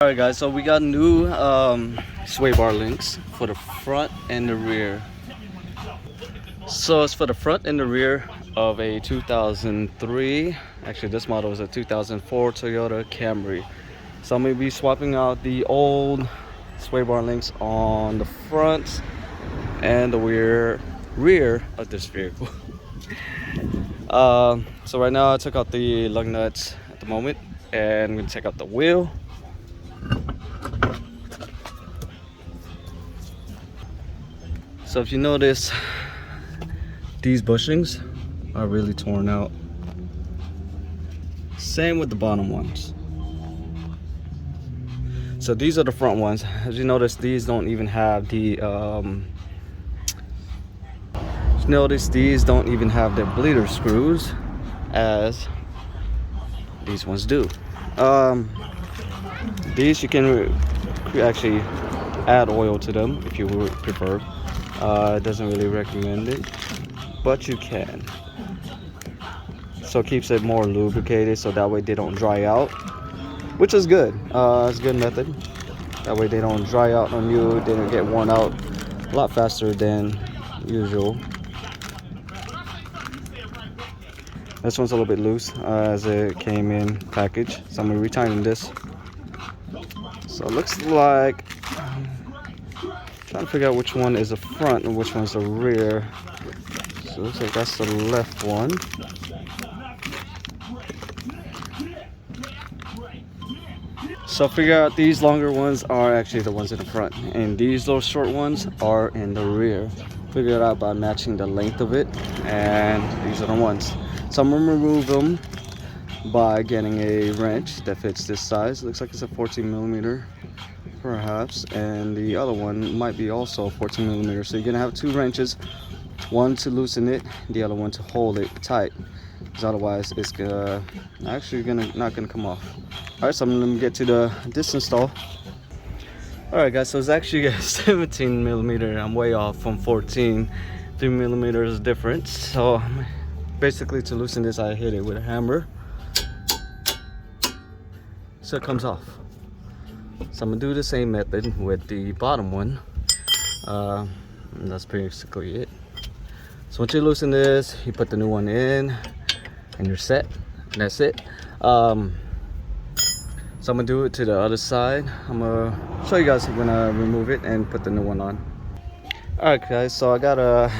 Alright guys, so we got new sway bar links for the front and the rear. So it's for the front and the rear of a 2003, actually this model is a 2004 Toyota Camry. So I'm going to be swapping out the old sway bar links on the front and the rear of this vehicle. So right now I took out the lug nuts at the moment, and I'm going to check out the wheel. So if you notice, these bushings are really torn out. Same with the bottom ones. So these are the front ones. As you notice, these don't even have the the bleeder screws as these ones do. These you can actually add oil to them if you would prefer. It doesn't really recommend it, but you can. So it keeps it more lubricated, so that way they don't dry out, which is good. It's a good method. That way they don't dry out on you. They don't get worn out a lot faster than usual. This one's a little bit loose as it came in package, so I'm gonna retighten this. So it looks like, trying to figure out which one is the front and which one's the rear. So it looks like that's the left one. So figure out these longer ones are actually the ones in the front, and these little short ones are in the rear. Figure it out by matching the length of it, and these are the ones. So I'm gonna remove them by getting a wrench that fits this size. Looks like it's a 14mm perhaps, and the other one might be also 14mm. So you're gonna have two wrenches, one to loosen it, the other one to hold it tight, because otherwise it's not gonna come off. All right, so I'm gonna get to the distance install. All right guys, so it's actually a 17mm. I'm way off from 14. 3mm is different. So basically, to loosen this, I hit it with a hammer so it comes off. So I'm gonna do the same method with the bottom one. And that's basically it. So once you loosen this, you put the new one in and you're set. And that's it. So I'm gonna do it to the other side. I'm gonna show you guys when I remove it and put the new one on. Alright guys, so I'm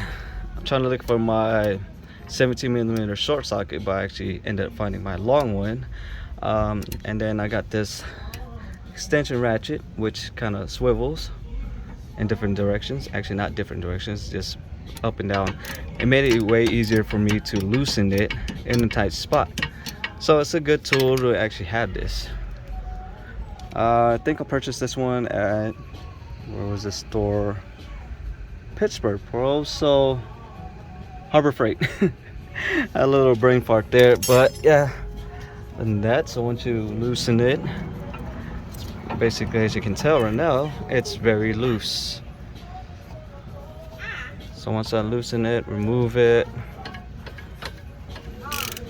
trying to look for my 17mm short socket, but I actually ended up finding my long one. And then I got this extension ratchet which kind of swivels in different directions. Actually not different directions, just up and down. It made it way easier for me to loosen it in a tight spot. So it's a good tool to actually have this. I think I purchased this one at, where was this store? Pittsburgh, so Harbor Freight. A little brain fart there, but yeah, and that. So once you loosen it, basically, as you can tell right now, it's very loose. So once I loosen it, remove it.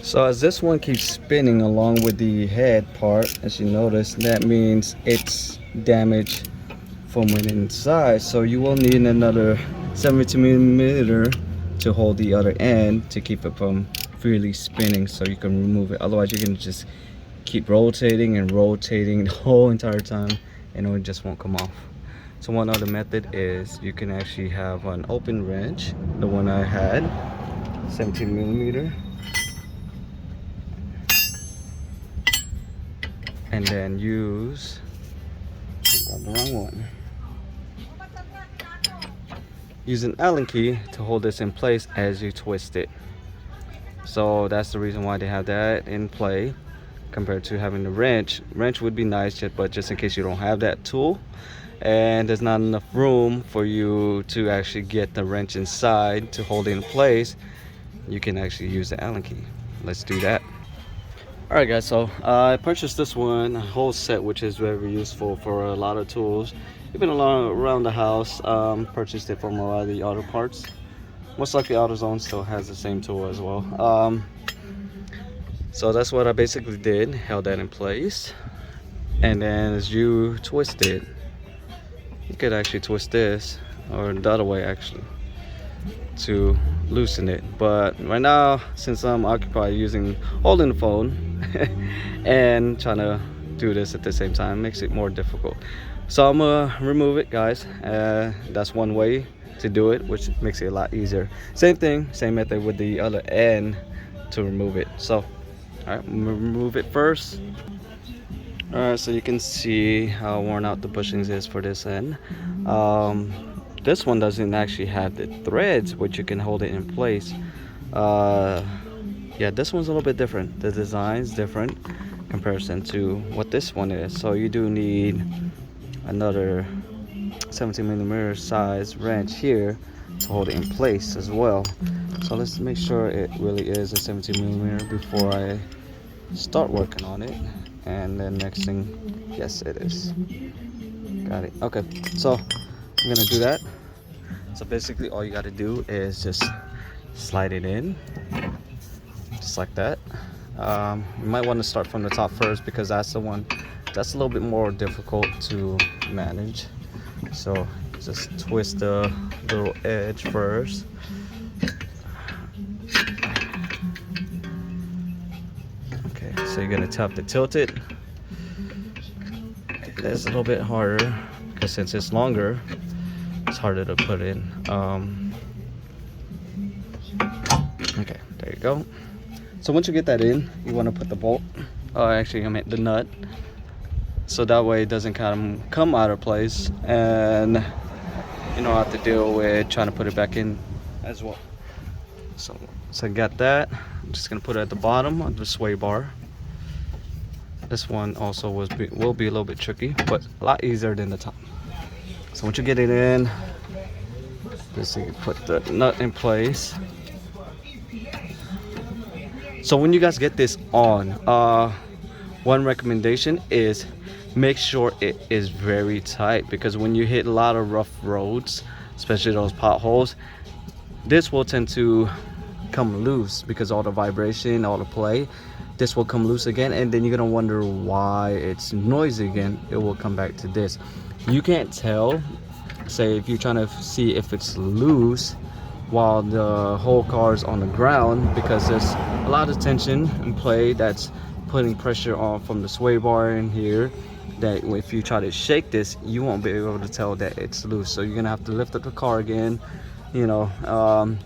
So as this one keeps spinning along with the head part, as you notice, that means it's damaged from within inside. So you will need another 17mm to hold the other end to keep it from freely spinning, so you can remove it. Otherwise you can just keep rotating and rotating the whole entire time and it just won't come off. So one other method is you can actually have an open wrench, the one I had, 17mm, and then use the wrong one. Use an Allen key to hold this in place as you twist it. So that's the reason why they have that in play compared to having the wrench. Wrench would be nice, but just in case you don't have that tool and there's not enough room for you to actually get the wrench inside to hold it in place, you can actually use the Allen key. Let's do that. All right guys, so I purchased this one, a whole set, which is very useful for a lot of tools. Even around the house. Purchased it from a lot of the auto parts. Most likely AutoZone still has the same tool as well. So that's what I basically did, held that in place. and then as you twist it, you could actually twist this, or the other way actually, to loosen it. But right now, since I'm occupied holding the phone and trying to do this at the same time, makes it more difficult. So I'm gonna remove it, guys. That's one way to do it, which makes it a lot easier. Same thing, same method with the other end to remove it. So all right, I'm gonna remove it first. All right, so you can see how worn out the bushings is for this end. This one doesn't actually have the threads which you can hold it in place. Yeah, this one's a little bit different. The design's different comparison to what this one is. So you do need another 17mm size wrench here to hold it in place as well. So let's make sure it really is a 17mm before I start working on it. And then next thing, yes it is. Got it. Okay, so I'm gonna do that. So basically all you got to do is just slide it in just like that. You might want to start from the top first because that's the one that's a little bit more difficult to manage. So just twist the little edge first. Okay, so you're gonna have to tilt it. It's a little bit harder because since it's longer, it's harder to put in. Okay, there you go. So once you get that in, you want to put the bolt, actually I meant the nut, so that way it doesn't kind of come out of place and you don't have to deal with trying to put it back in as well. So I got that. I'm just gonna put it at the bottom of the sway bar. This one also will be a little bit tricky, but a lot easier than the top. So once you get it in, just you put the nut in place. So when you guys get this on, one recommendation is make sure it is very tight, because when you hit a lot of rough roads, especially those potholes, this will tend to come loose because all the vibration, all the play, this will come loose again, and then you're gonna wonder why it's noisy again. It will come back to this. You can't tell, say if you're trying to see if it's loose while the whole car is on the ground, because there's a lot of tension and play that's putting pressure on from the sway bar in here, that if you try to shake this, you won't be able to tell that it's loose. So you're gonna have to lift up the car again, you know,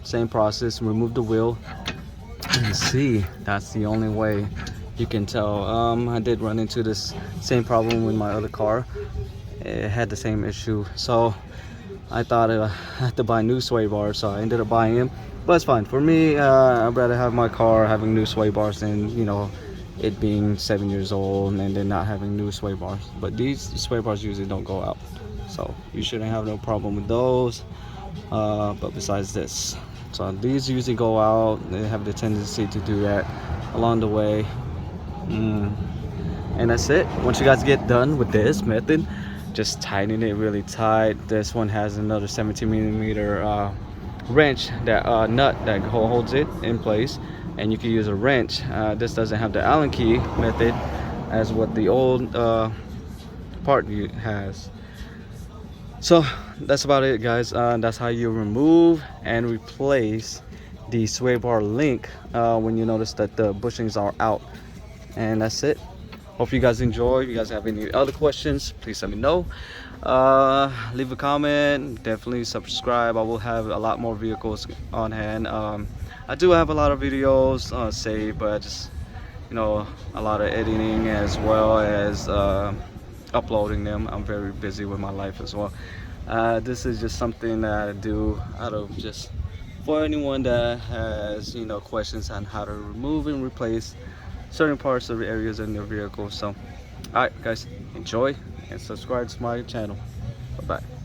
same process, remove the wheel and see. That's the only way you can tell. I did run into this same problem with my other car. It had the same issue, so I thought I had to buy new sway bars, so I ended up buying them. But it's fine for me. I'd rather have my car having new sway bars than, you know, it being 7 years old and then not having new sway bars. But these sway bars usually don't go out, so you shouldn't have no problem with those. But besides this, so these usually go out. They have the tendency to do that along the way. And that's it. Once you guys get done with this method, just tighten it really tight. This one has another 17mm wrench, that nut that holds it in place, and you can use a wrench. This doesn't have the Allen key method as what the old part has. So that's about it, guys. That's how you remove and replace the sway bar link when you notice that the bushings are out. And that's it. Hope you guys enjoy. If you guys have any other questions, please let me know. Leave a comment, definitely subscribe. I will have a lot more vehicles on hand. I do have a lot of videos saved, but just, you know, a lot of editing as well as uploading them. I'm very busy with my life as well. This is just something that I do out of just for anyone that has, you know, questions on how to remove and replace certain parts of the areas in their vehicle. So all right guys, enjoy and subscribe to my channel. Bye bye.